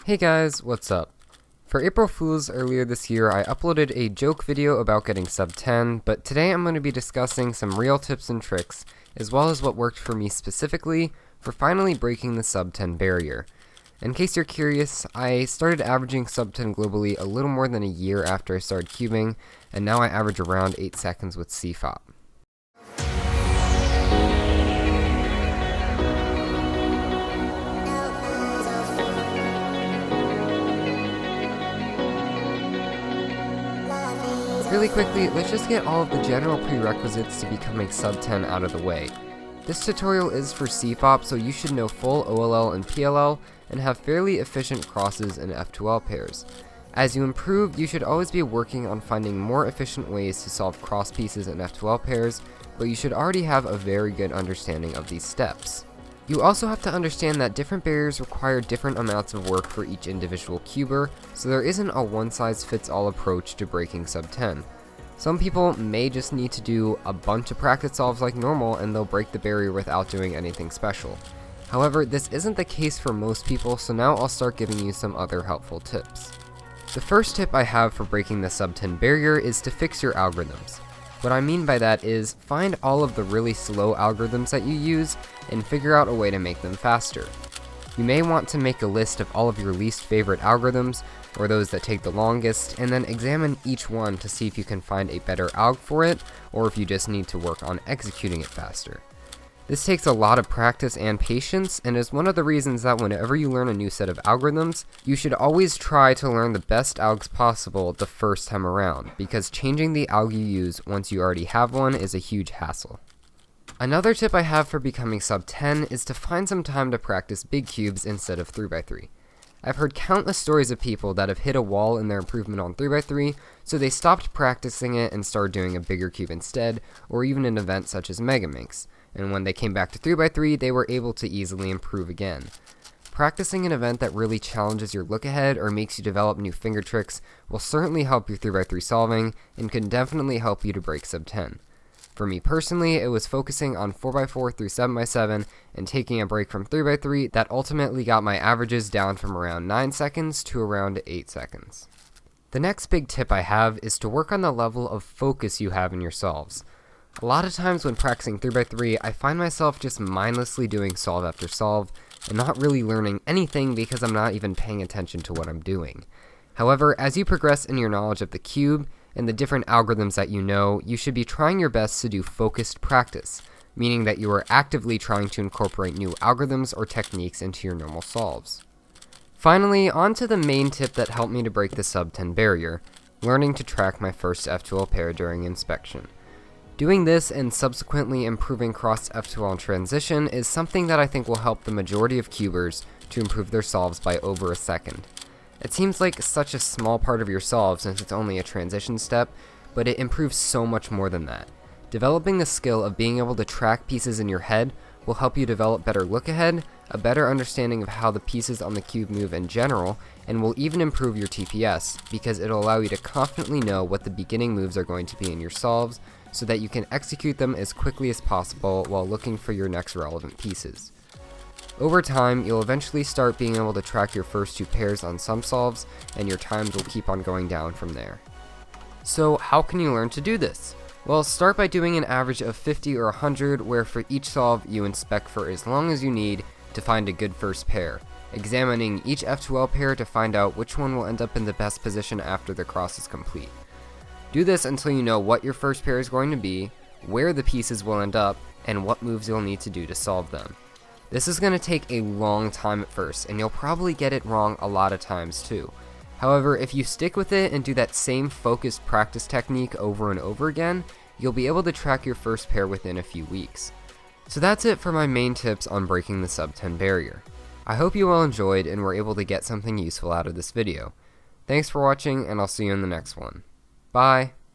Hey guys, what's up? For April Fools earlier this year, I uploaded a joke video about getting Sub-10, but today I'm going to be discussing some real tips and tricks, as well as what worked for me specifically for finally breaking the Sub-10 barrier. In case you're curious, I started averaging Sub-10 globally a little more than a year after I started cubing, and now I average around 8 seconds with CFOP. Really quickly, let's just get all of the general prerequisites to becoming Sub-10 out of the way. This tutorial is for CFOP, so you should know full OLL and PLL, and have fairly efficient crosses and F2L pairs. As you improve, you should always be working on finding more efficient ways to solve cross pieces and F2L pairs, but you should already have a very good understanding of these steps. You also have to understand that different barriers require different amounts of work for each individual cuber, so there isn't a one-size-fits-all approach to breaking Sub-10. Some people may just need to do a bunch of practice solves like normal and they'll break the barrier without doing anything special. However, this isn't the case for most people, so now I'll start giving you some other helpful tips. The first tip I have for breaking the Sub-10 barrier is to fix your algorithms. What I mean by that is, find all of the really slow algorithms that you use and figure out a way to make them faster. You may want to make a list of all of your least favorite algorithms, or those that take the longest, and then examine each one to see if you can find a better alg for it, or if you just need to work on executing it faster. This takes a lot of practice and patience, and is one of the reasons that whenever you learn a new set of algorithms, you should always try to learn the best algs possible the first time around, because changing the alg you use once you already have one is a huge hassle. Another tip I have for becoming Sub-10 is to find some time to practice big cubes instead of 3x3. I've heard countless stories of people that have hit a wall in their improvement on 3x3, so they stopped practicing it and started doing a bigger cube instead, or even an event such as Megaminx. And when they came back to 3x3, they were able to easily improve again. Practicing an event that really challenges your look ahead or makes you develop new finger tricks will certainly help your 3x3 solving, and can definitely help you to break Sub-10. For me personally, it was focusing on 4x4 through 7x7 and taking a break from 3x3 that ultimately got my averages down from around 9 seconds to around 8 seconds. The next big tip I have is to work on the level of focus you have in your solves. A lot of times when practicing 3x3, I find myself just mindlessly doing solve after solve, and not really learning anything because I'm not even paying attention to what I'm doing. However, as you progress in your knowledge of the cube, and the different algorithms that you know, you should be trying your best to do focused practice, meaning that you are actively trying to incorporate new algorithms or techniques into your normal solves. Finally, on to the main tip that helped me to break the Sub-10 barrier, learning to track my first F2L pair during inspection. Doing this and subsequently improving cross F2L transition is something that I think will help the majority of cubers to improve their solves by over a second. It seems like such a small part of your solve since it's only a transition step, but it improves so much more than that. Developing the skill of being able to track pieces in your head will help you develop better look ahead, a better understanding of how the pieces on the cube move in general, and will even improve your TPS, because it'll allow you to confidently know what the beginning moves are going to be in your solves, so that you can execute them as quickly as possible while looking for your next relevant pieces. Over time, you'll eventually start being able to track your first two pairs on some solves, and your times will keep on going down from there. So how can you learn to do this? Well, start by doing an average of 50 or 100, where for each solve you inspect for as long as you need to find a good first pair, examining each F2L pair to find out which one will end up in the best position after the cross is complete. Do this until you know what your first pair is going to be, where the pieces will end up, and what moves you'll need to do to solve them. This is going to take a long time at first, and you'll probably get it wrong a lot of times too. However, if you stick with it and do that same focused practice technique over and over again, you'll be able to track your first pair within a few weeks. So that's it for my main tips on breaking the Sub-10 barrier. I hope you all enjoyed and were able to get something useful out of this video. Thanks for watching, and I'll see you in the next one. Bye!